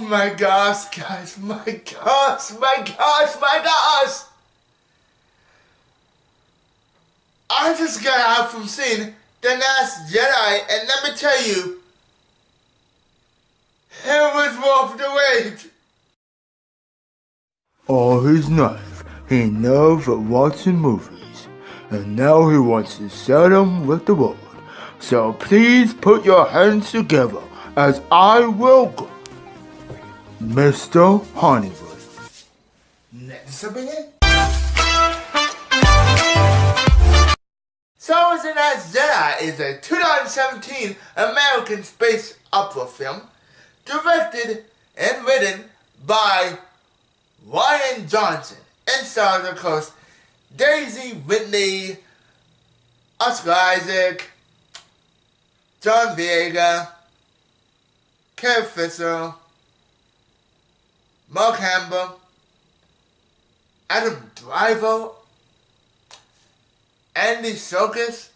my gosh, guys, my gosh. I just got out from seeing The Last Jedi, and let me tell you, it was worth the wait. All his life, he never watching movies, and now he wants to share them with the world. So please put your hands together as I welcome Mr. Hollywood. Let's begin. So, The Last Jedi is a 2017 American space opera film directed and written by Rian Johnson and stars, of course, Daisy Whitney, Oscar Isaac, John Boyega, Carrie Fisher, Mark Hamill, Adam Driver, Andy Serkis,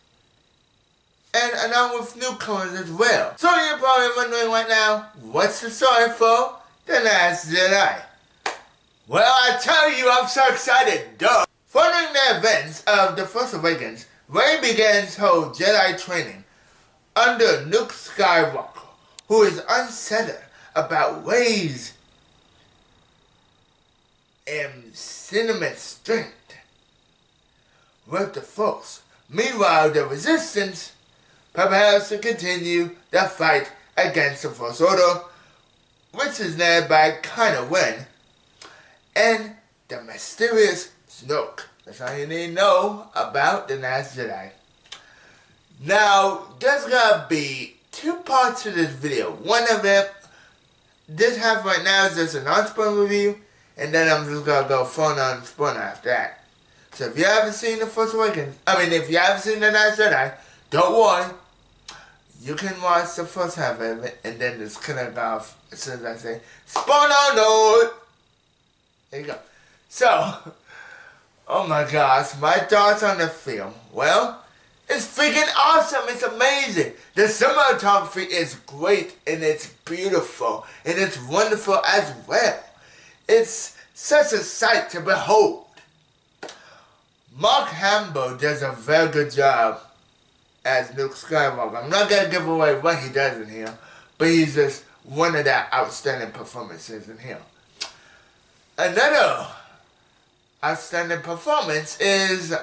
and along with newcomers as well. So you're probably wondering right now, what's the story for The Last Jedi? Well, I tell you, I'm so excited, duh! Following the events of The Force Awakens, Rey begins her Jedi training under Luke Skywalker, who is unsettled about Rey's cinnamon strength with the Force. Meanwhile, the Resistance prepares to continue the fight against the First Order, which is led by Kylo Ren and the mysterious Snoke. That's all you need to know about The Last Jedi. Now, there's gonna be two parts to this video. One of them, this half right now is just a Noun Spoiler review, and then I'm just gonna go full Noun Spoiler after that. So if you haven't seen The Force Awakens, if you haven't seen The Last Jedi, don't worry. You can watch the first half of it, and then just cut it off as soon as I say, spoiler note! There you go. So, oh my gosh, my thoughts on the film. Well, it's freaking awesome. It's amazing. The cinematography is great, and it's beautiful, and it's wonderful as well. It's such a sight to behold. Mark Hamill does a very good job as Luke Skywalker. I'm not going to give away what he does in here, but he's just one of the outstanding performances in here. Another outstanding performance is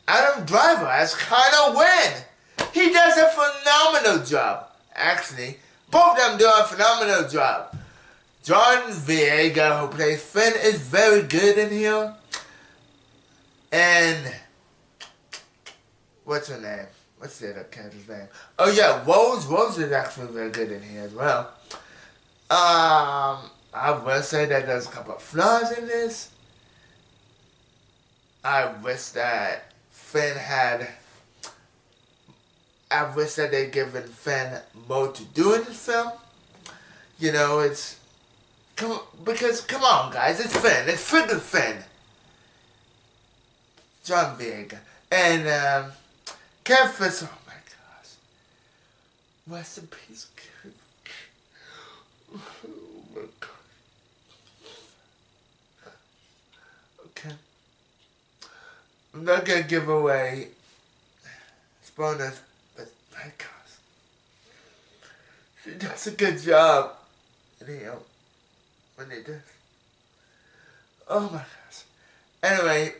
Adam Driver as Kylo Ren. He does a phenomenal job. Actually, both of them do a phenomenal job. John Boyega, who plays Finn, is very good in here. And what's her name? What's the other character's name? Oh yeah, Rose. Rose is actually very good in here as well. I will say that there's a couple of flaws in this. I wish that they'd given Finn more to do in this film. You know, come on guys, it's Finn. It's freaking Finn. John Boyega. And, Carrie Fisher. Oh my gosh. Rest in peace, Carrie. Oh my gosh. Okay. I'm not gonna give away spoilers, but my gosh. She does a good job. When they do. Oh my gosh. Anyway,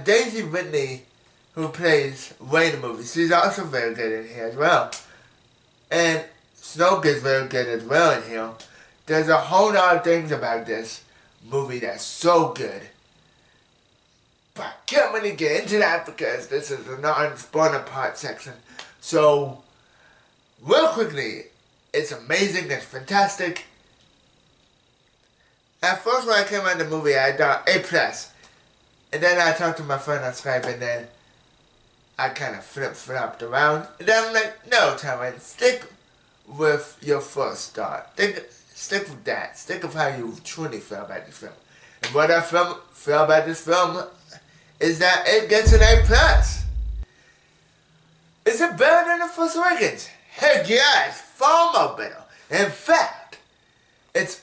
Daisy Whitney, who plays Rey in the movie, she's also very good in here as well. And Snoke is very good as well in here. There's a whole lot of things about this movie that's so good. But I can't really get into that because this is a non-spoiler part section. So, real quickly, it's amazing, it's fantastic. At first when I came out of the movie, I thought A+. And then I talked to my friend on Skype, and then I kind of flip-flopped around. And then I'm like, no, Tyrone, stick with your first thought. Stick with that. Stick with how you truly feel about this film. And what I feel about this film is that it gets an A+. Is it better than The Force Awakens? Heck yeah, it's far more better. In fact, it's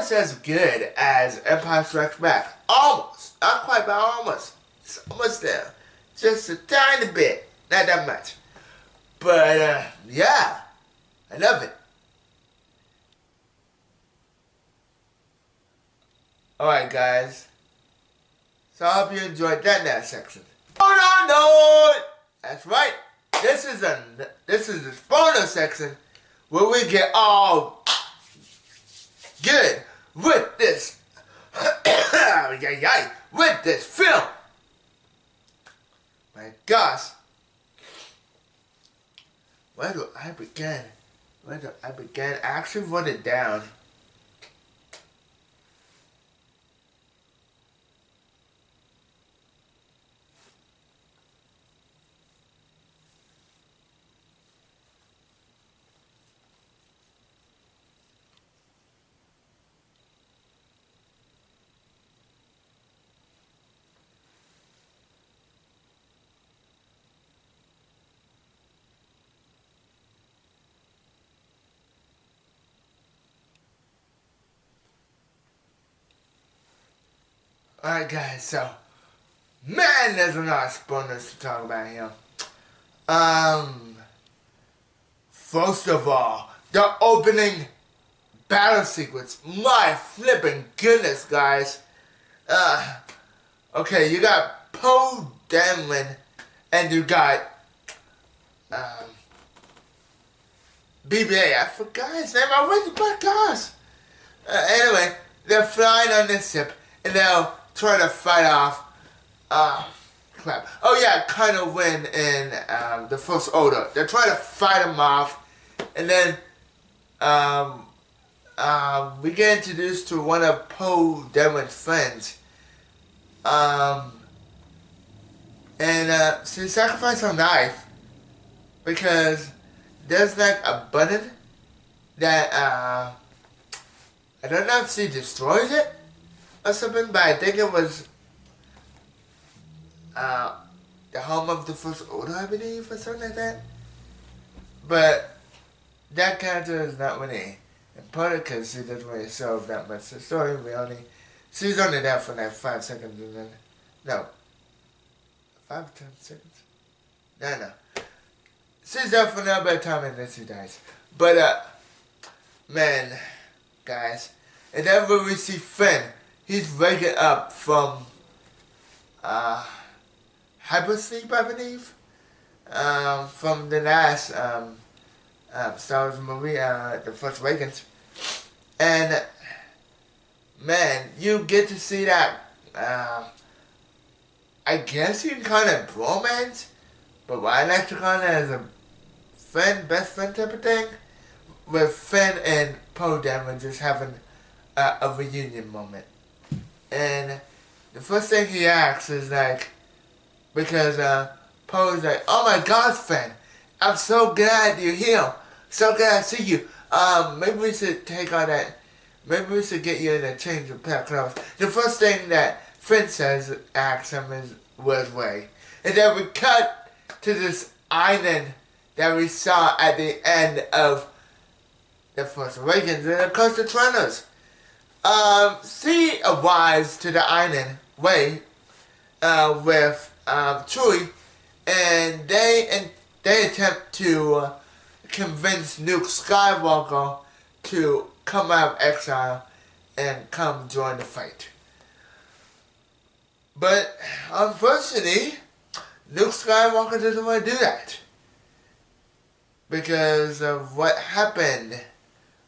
almost as good as Empire Strikes Back. Almost. Not quite, but almost. It's almost there. Just a tiny bit. Not that much. But, yeah. I love it. Alright, guys. So I hope you enjoyed that last section. No! That's right. This is the spoiler section where we get all good with this with this film. My gosh. Where do I begin? I actually wrote it down. Alright guys, so, man, there's a lot of spoilers to talk about here. First of all, the opening battle sequence. My flipping goodness, guys. Okay, you got Poe Dameron, and you got, BB-8. I forgot his name. I went to my gosh. Anyway, they're flying on this ship, and they'll try to fight off, crap. Oh yeah, Kylo Ren and the First Order. They're trying to fight them off, and then we get introduced to one of Poe Dameron's friends. She sacrificed her knife because there's like a button that I don't know if she destroys it or something, but I think it was the home of the First Order, I believe, or something like that. But that character is not really important because she doesn't really serve that much the story. She's only there for like 5 seconds and then, no, 5 10 seconds? No. She's there for no better time and then she dies. But, man, guys, and then when we see Finn, he's waking up from hypersleep, I believe, from the last Star Wars movie, The Force Awakens, and man, you get to see that. I guess you can call it bromance, but what I like to call it as a friend, best friend type of thing, with Finn and Poe Dameron just having a reunion moment. And the first thing he asks is like, because Poe's like, oh my gosh, Finn, I'm so glad you're here. So glad I see you. Maybe we should take on that. Maybe we should get you in a change of pair of clothes. The first thing that Finn says, asks him is, where's Way? And then we cut to this island that we saw at the end of The Force Awakens. And of course the trailers. She arrives to the island, Way, with Chewie, and they attempt to convince Luke Skywalker to come out of exile and come join the fight. But unfortunately, Luke Skywalker doesn't want to do that because of what happened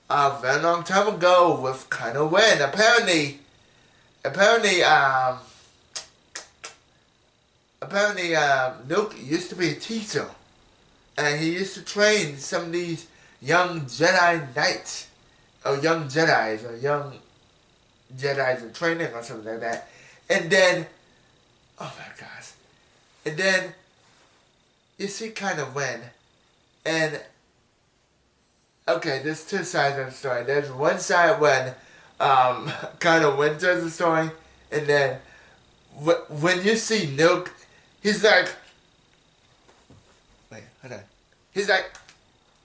a very long time ago with Kylo Ren. Apparently, Luke used to be a teacher, and he used to train some of these young Jedi Knights, or young Jedis, or young Jedis in training, or something like that. And then, oh my gosh, and then you see Kylo Ren, and okay, there's two sides of the story. There's one side when Kylo Ren tells the story, and then when you see Luke, he's like, wait, hold on. He's like,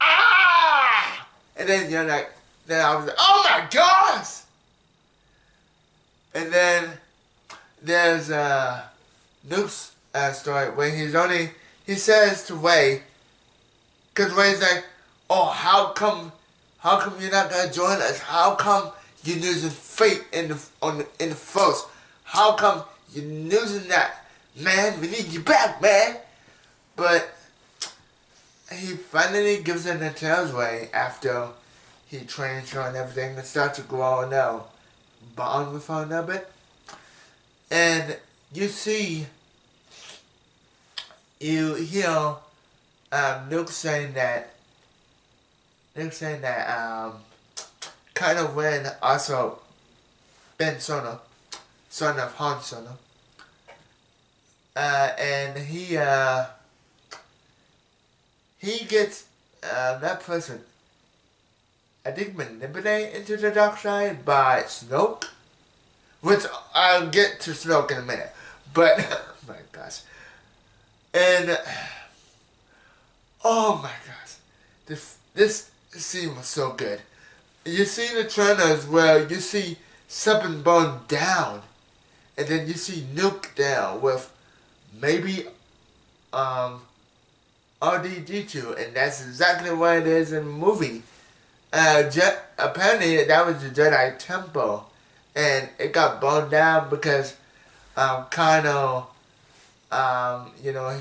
ah! And then you're like, then I was like, oh my gosh! And then there's Nuke's story where he says to Wei, because Wei's like, oh, how come you're not gonna join us? How come you're losing faith in the Force? How come you're losing that? Man, we need you back, man. But he finally gives in to Tails Way after he trains her and everything and starts to grow and bond with her a little bit. And you hear Luke saying that kind of when also Ben Solo, son of Han Solo, and he gets that person, I think, manipulated into the dark side by Snoke, which I'll get to Snoke in a minute, but oh my gosh, and oh my gosh, this scene was so good. You see the trailers where you see something burned down, and then you see Nuke down with maybe RDD2, and that's exactly what it is in the movie. Apparently that was the Jedi Temple, and it got burned down because he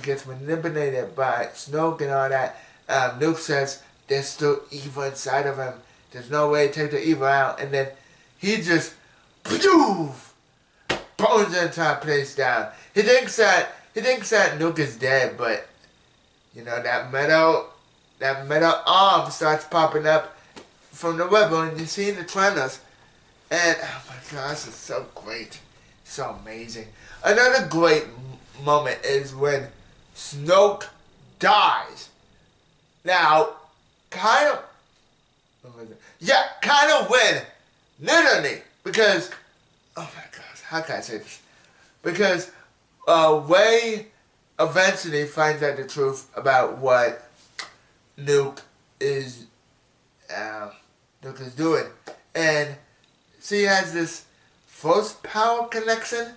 gets manipulated by Snoke and all that. Luke says there's still evil inside of him. There's no way to take the evil out, and then he just poof, burns the entire place down. He thinks that Luke is dead, but that metal arm starts popping up from the rebel, and you see the trailers, and oh my gosh, it's so great, so amazing. Another great moment is when Snoke dies. Now, kind of when, literally, because, oh my gosh, how can I say this? Because Rey eventually finds out the truth about what Luke is doing, and she has this force power connection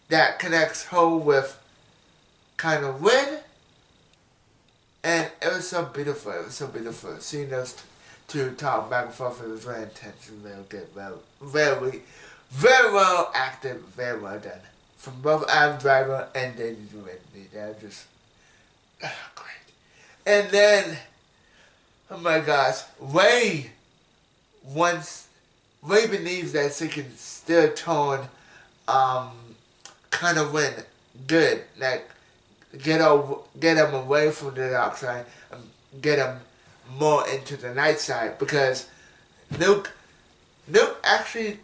that connects her with Kylo Ren, and it was so beautiful. It was so beautiful seeing those two talk back and forth. It was very intense and very good, very well acted, very well done from both Adam Driver and Daisy Ridley. They're just great. And then, oh my gosh, Rey believes that she can still turn Kylo Ren good, like get him away from the dark side and get him more into the light side, because Luke actually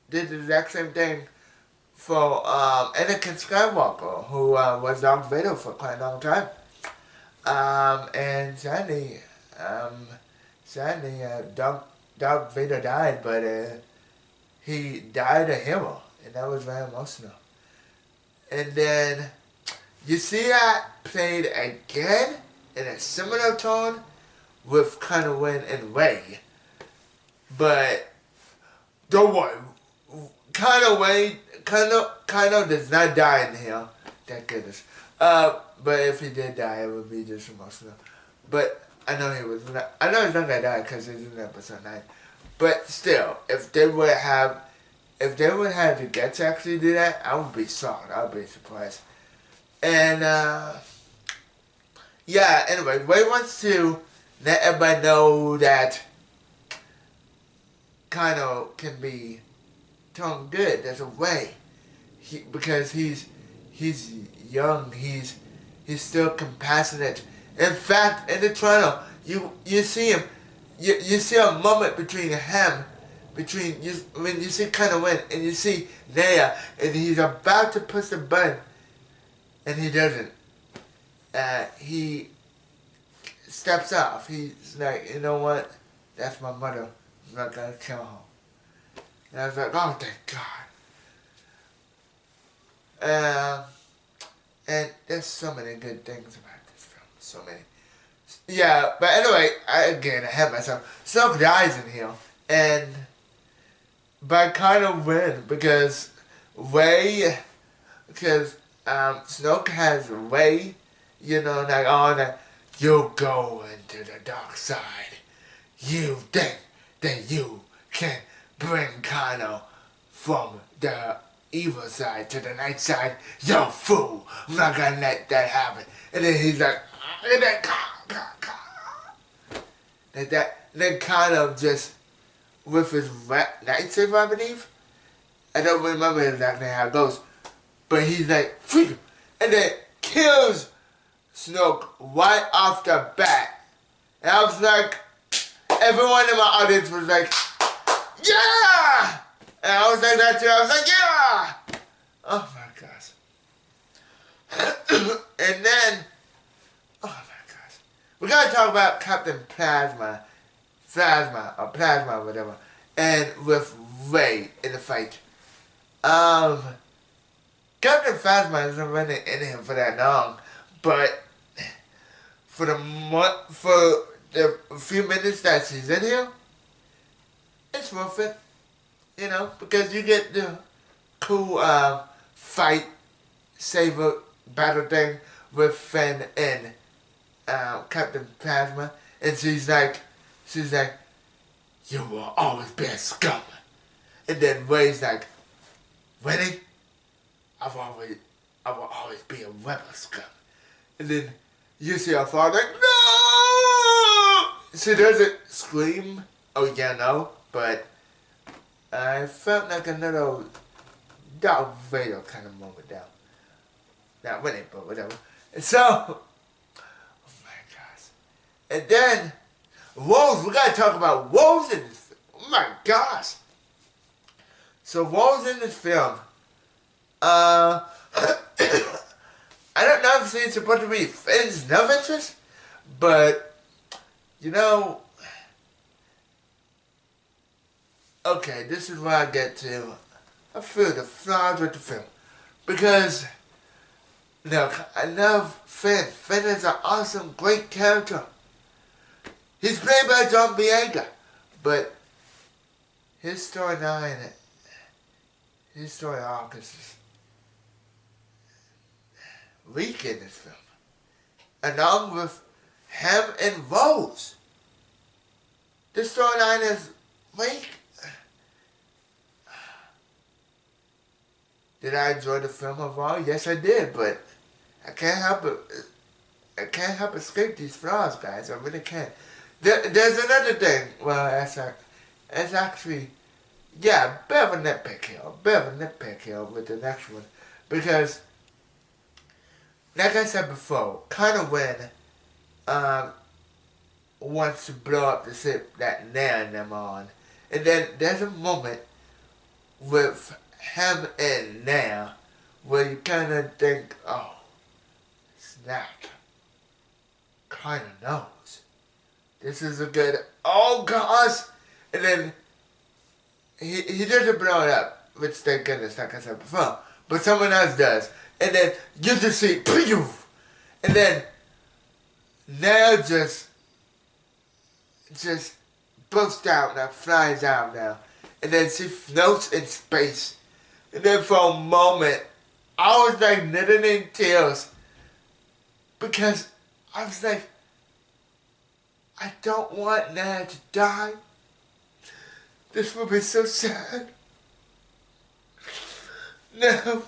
did the exact same thing for Anakin Skywalker, who was Darth Vader for quite a long time. And sadly, Darth Vader died, but he died a hero, and that was very emotional. And then you see that played again in a similar tone with Kylo Ren and Rey, but don't worry, Kylo does not die in here, thank goodness. But if he did die, it would be just emotional. But I know he's not gonna die because he's in episode 9. But still, if they would have the guts to actually do that, I would be shocked. I would be surprised. And anyway, Rey wants to let everybody know that Kylo can be turned good. There's a way, because he's young. He's still compassionate. In fact, in the trailer, you see him. You see a moment between when you see Kylo Ren and you see Leia, and he's about to push the button, and he doesn't. He steps off. He's like, you know what? That's my mother. I'm not gonna kill her. And I was like, oh, thank God. And there's so many good things about this film. So many. Yeah, but anyway, I had myself. Snoke dies in here. and but kind of win because Snoke has Rey, like on that you go into the dark side. You think that you can bring Kylo from the evil side to the night side? Yo, fool! I'm not gonna let that happen. And then he's like, and then Kylo just with his lightsaber, I believe. I don't remember exactly how it goes, but he's like, freedom, and then kills Snoke right off the bat. And I was like, everyone in my audience was like, yeah! And I was like that too. I was like, yeah! Oh my gosh. And then, oh my gosh. We gotta talk about Captain Plasma, or whatever, and with Rey in the fight. Captain Phasma hasn't been in him for that long, but for the few minutes that she's in here, it's worth it, because you get the cool fight saber battle thing with Finn and Captain Phasma, and she's like, you will always be a scum, and then Rey's like, really? I will always be a rebel scum. And then you see her father like, no! She doesn't scream, oh yeah, no, but I felt like a little Darth Vader kind of moment down. Not really, but whatever. And so, oh my gosh. And then, woes, we gotta talk about woes in this film. Oh my gosh. So woes in this film, I don't know if it's supposed to be Finn's love interest, but, okay, this is where I get to, I feel the flaws with the film. Because, look, I love Finn. Finn is an awesome, great character. He's played by John Boyega, but his storyline, his story arc is weak in this film. Along with him and Rose. This storyline is weak. Did I enjoy the film overall? Yes, I did, but I can't help escape these flaws, guys. I really can't. There's another thing. Well, it's actually, yeah, a bit of a nitpick here with the next one. Because, like I said before, Kylo Ren wants to blow up the ship that Nair and them on. And then there's a moment with him and Nair where you kind of think, oh, snap. Kylo knows. This is a good, oh gosh. And then he doesn't blow it up, which thank goodness, like I said before. But someone else does. And then you just see, pew! And then Nair just bursts out now, flies out now. And then she floats in space. And then for a moment, I was like knitting in tears. Because I was like, I don't want Nair to die. This would be so sad. No.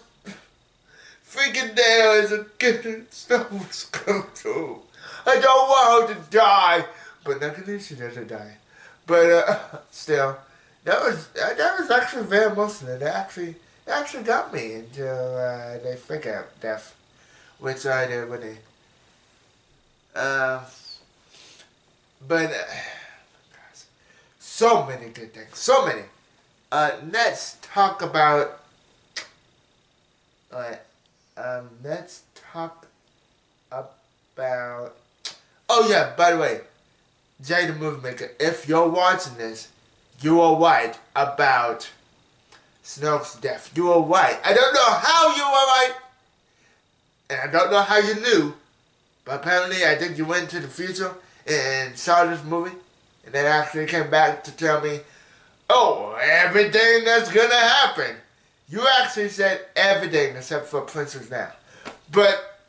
Freaking Nair is a good Star Wars girl too. I don't want her to die. But luckily she doesn't die. But still, that was actually very emotional. It actually got me until they figure out death. Which I did really. But gosh, so many good things. So many. Let's talk about let's talk about, oh yeah, by the way, Jay the Movie Maker, if you're watching this, you are right about Snoke's death. You are right. I don't know how you were right, and I don't know how you knew, but apparently I think you went to the future and saw this movie, and then actually came back to tell me, oh, everything that's gonna happen. You actually said everything except for Princess now. But,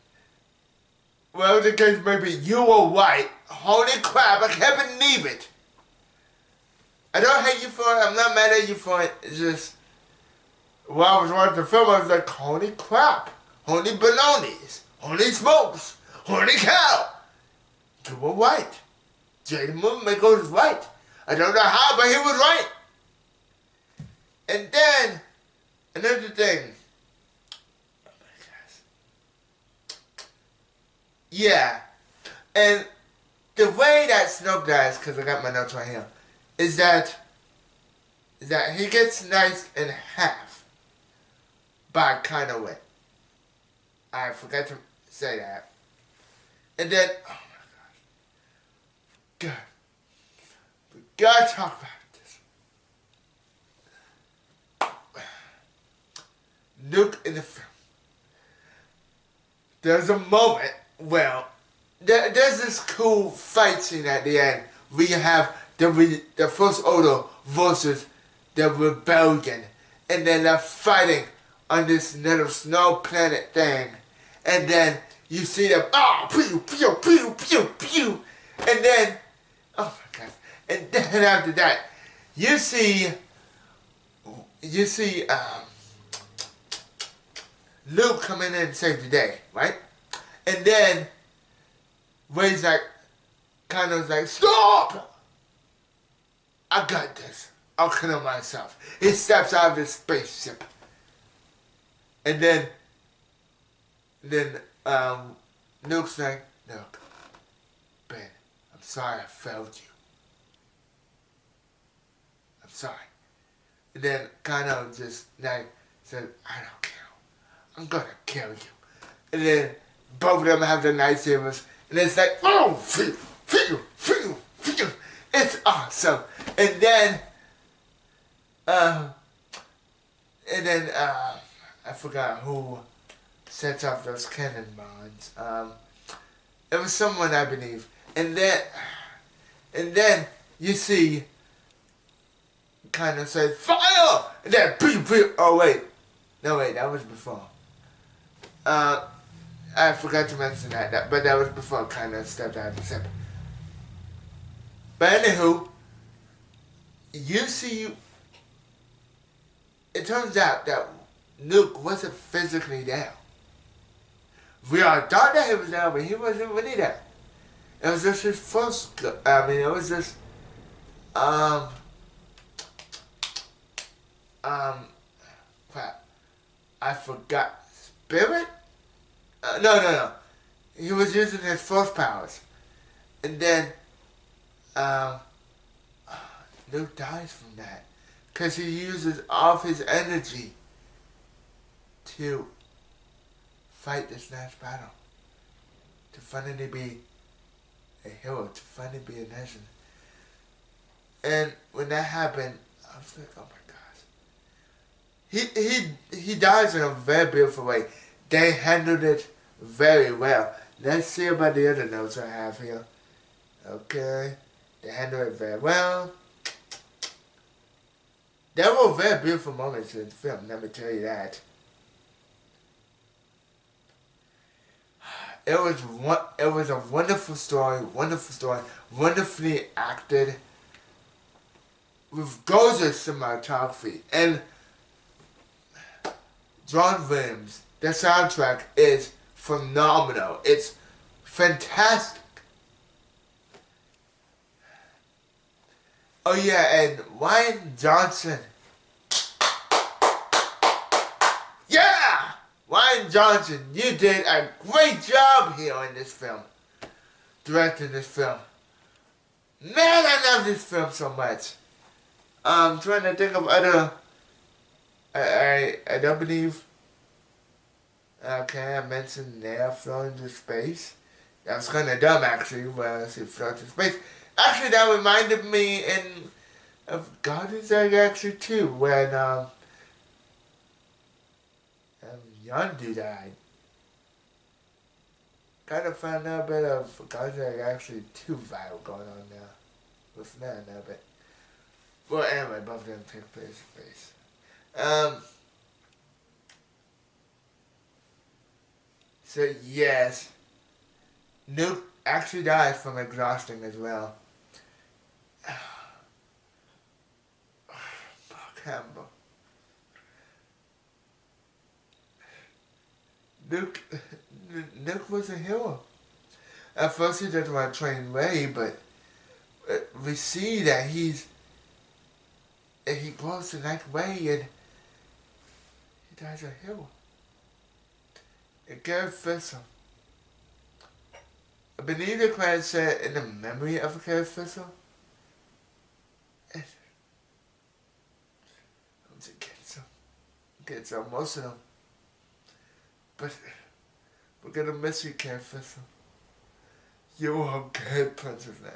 well, the case may be, you were right. Holy crap, I can't believe it. I don't hate you for it. I'm not mad at you for it. It's just, while I was watching the film, I was like, holy crap. Holy baloney's. Holy smokes. Holy cow. You were right. Jaden Moonmaker was right. I don't know how, but he was right. And then, another thing. Oh my gosh. Yeah. And the way that Snoke dies, because I got my notes right here, is that he gets sliced in half by Kylo Ren. I forgot to say that. And then, oh my gosh. We gotta talk about this. Luke in the film. There's a moment, well, there's this cool fight scene at the end where you have the First Order versus the Rebellion. And then they're fighting on this little snow planet thing. And then you see them, pew, pew, pew, pew, pew. And then, oh my God. And then after that, you see Luke come in and save the day, right? And then Rey's like, Kylo's like, stop! I got this. I'll kill myself. He steps out of his spaceship. And then Luke's like, look, Ben, I'm sorry I failed you. I'm sorry. And then Kylo just like said, I don't care. I'm gonna kill you. And then both of them have their lightsabers. And it's like, oh, phew, phew, phew, phew. It's awesome. And then, I forgot who sets off those cannon bombs. It was someone, I believe. And then you see, kind of say, fire! And then, oh wait. No wait, that was before. I forgot to mention that, but that was before kind of stepped out of the ship. But anywho, you see, it turns out that Luke wasn't physically there. We all thought that he was there, but he wasn't really there. It was just his first, it was just, crap. I forgot. Spirit? No. He was using his force powers. And then, Luke dies from that. Because he uses all of his energy to fight this last battle. To finally be a hero. To finally be a legend. And when that happened, I was like, oh my gosh. He dies in a very beautiful way. They handled it very well. Let's see about the other notes I have here. Okay. They handled it very well. There were very beautiful moments in the film, let me tell you that. It was a wonderful story, wonderfully acted, with gorgeous cinematography. And John Williams, the soundtrack is phenomenal. It's fantastic. Oh yeah, and Ryan Johnson. Yeah! Ryan Johnson, you did a great job here in this film. Directing this film. Man, I love this film so much. I'm trying to think of other... I don't believe... Okay, I mentioned Leia flying to space. That was kind of dumb, actually, where she flew to space. Actually, that reminded me of Guardians of the Galaxy 2, when Yondu died. Kind of found out a bit of Guardians of the Galaxy 2 vibe going on there. With that a little bit. Well, anyway, both of them take place in space. So yes, Nuke actually died from exhausting as well. Campbell. Nuke, Nuke was a hero. At first he doesn't want to train Ray, but we see that he grows to like Ray and he dies a hero. And Gary Fisher. Beneath the credits said in the memory of Gary Fisher. Gets emotional. But we're gonna miss you, Gary Fisher. You are a good princess now.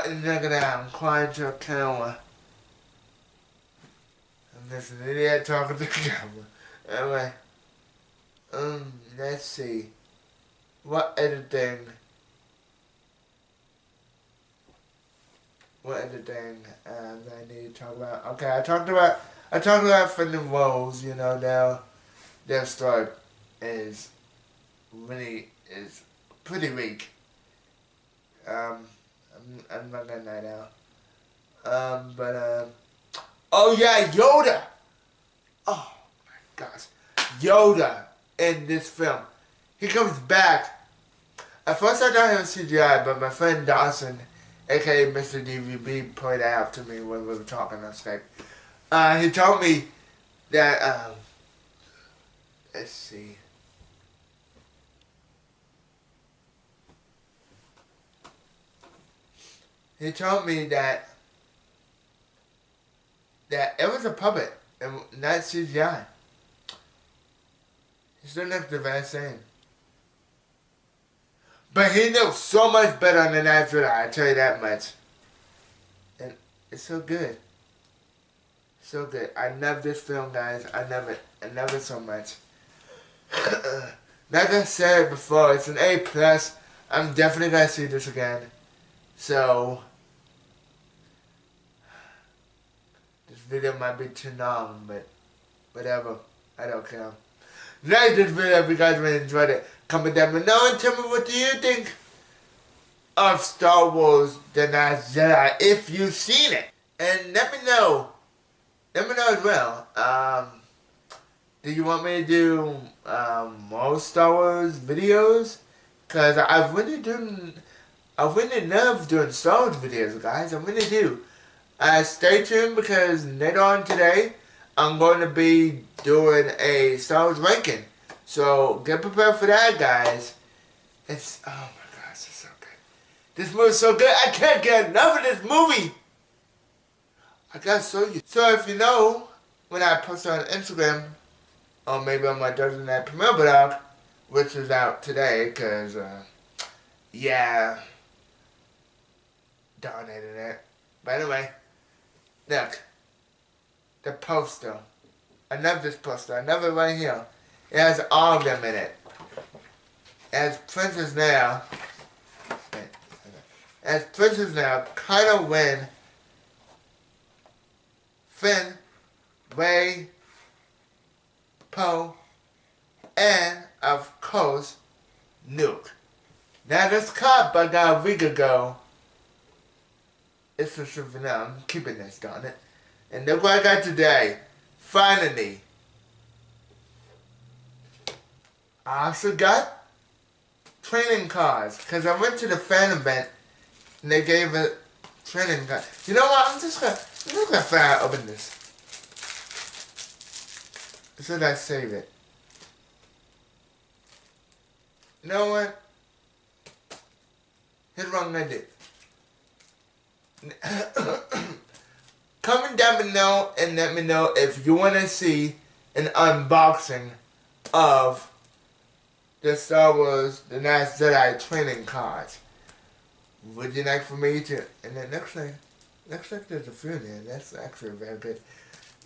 And look at that, I'm crying to a camera. I'm just an idiot talking to the camera. Anyway, let's see. What editing I need to talk about? Okay, I talked about from the roles, you know, now their story is pretty weak. I'm not gonna lie now. Oh yeah, Yoda! Oh my gosh. Yoda in this film. He comes back. At first I thought he was CGI, but my friend Dawson, aka Mr. DVB, pointed out to me when we were talking on Skype. He told me that, let's see. He told me that it was a puppet and not CGI. He still looks the very same. But he knows so much better than Last Jedi, I tell you that much. And it's so good. So good. I love this film, guys. I love it. I love it so much. Like I said before, it's an A+. I'm definitely going to see this again. So, this video might be too long, but whatever. I don't care. Like this video if you guys really enjoyed it. Comment down below and tell me what do you think of Star Wars The Last Jedi if you've seen it. And let me know as well. Do you want me to do more Star Wars videos? Because I really love doing Star Wars videos, guys. I really do. Stay tuned because later on today, I'm going to be doing a Star Wars ranking. So get prepared for that, guys. It's, oh my gosh, it's so good. This movie's so good. I can't get enough of this movie. I gotta show you. So if you know, when I post on Instagram, or maybe on my Thursday Night Premiere blog, which is out today, because, yeah, darn internet. But anyway, look, the poster. I love this poster. I love it right here. It has all of them in it. As Princess Leia, Kylo Ren, Finn, Rey, Poe, and of course, Nuke. Now this card I got a week ago. It's for sure for now. I'm keeping this, darn it. And look what I got today. Finally. I also got training cards. Because I went to the fan event and they gave a training card. You know what? I'm just gonna try to open this. So that I save it. You know what? Here's what I'm gonna do. Comment down below and let me know if you want to see an unboxing of the Star Wars The Last Jedi training cards. Would you like for me to? And then next thing, Looks like there's a few there. That's actually very good.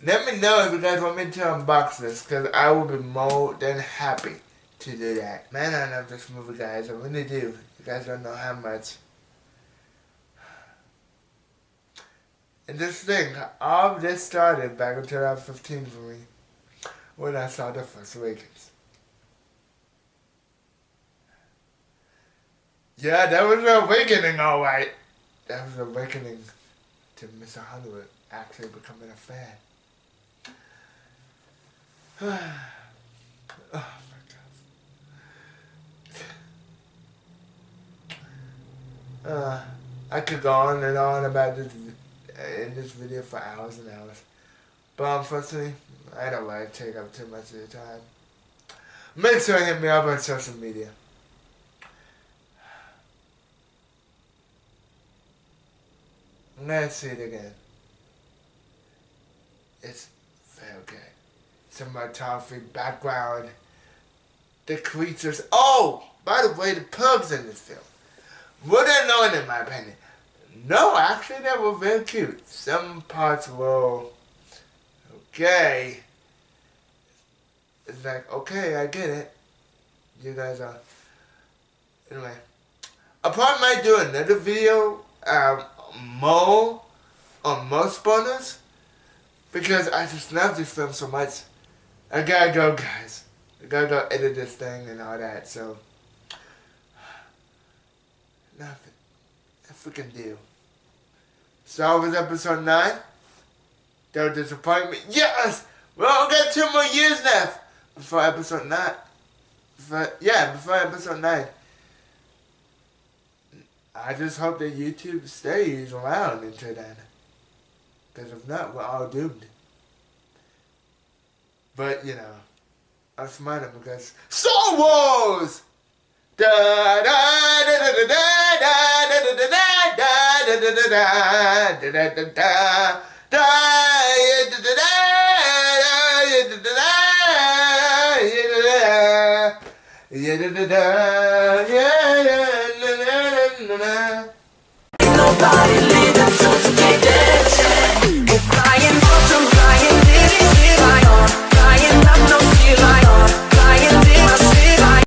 Let me know if you guys want me to unbox this, because I will be more than happy to do that. Man, I love this movie, guys. I really do. You guys don't know how much. And this thing, all of this started back in 2015 for me, when I saw The Force Awakens. Yeah, that was an awakening, alright. That was an awakening to Mr. Hollywood actually becoming a fan. Oh my God. I could go on and on about this in this video for hours and hours. But unfortunately, I don't want to take up too much of your time. Make sure you hit me up on social media. Let's see it again. It's very good. Cinematography, background, the creatures. Oh, by the way, the pugs in this film were annoying in my opinion. No, actually, they were very cute. Some parts were okay. It's like, okay, I get it. You guys are. Anyway, upon my doing another video, more on more spoilers, because I just love this film so much. I gotta go, guys. I gotta go edit this thing and all that, so. Nothing. A freaking deal. So, it was episode 9. That was disappointment. Yes! We only got 2 more years left before episode 9. Before episode 9. I just hope that YouTube stays around until then. Because if not, we're all doomed. But, you know, I'm smiling because Star Wars! Da da da da da da da da da da da da da da da da da da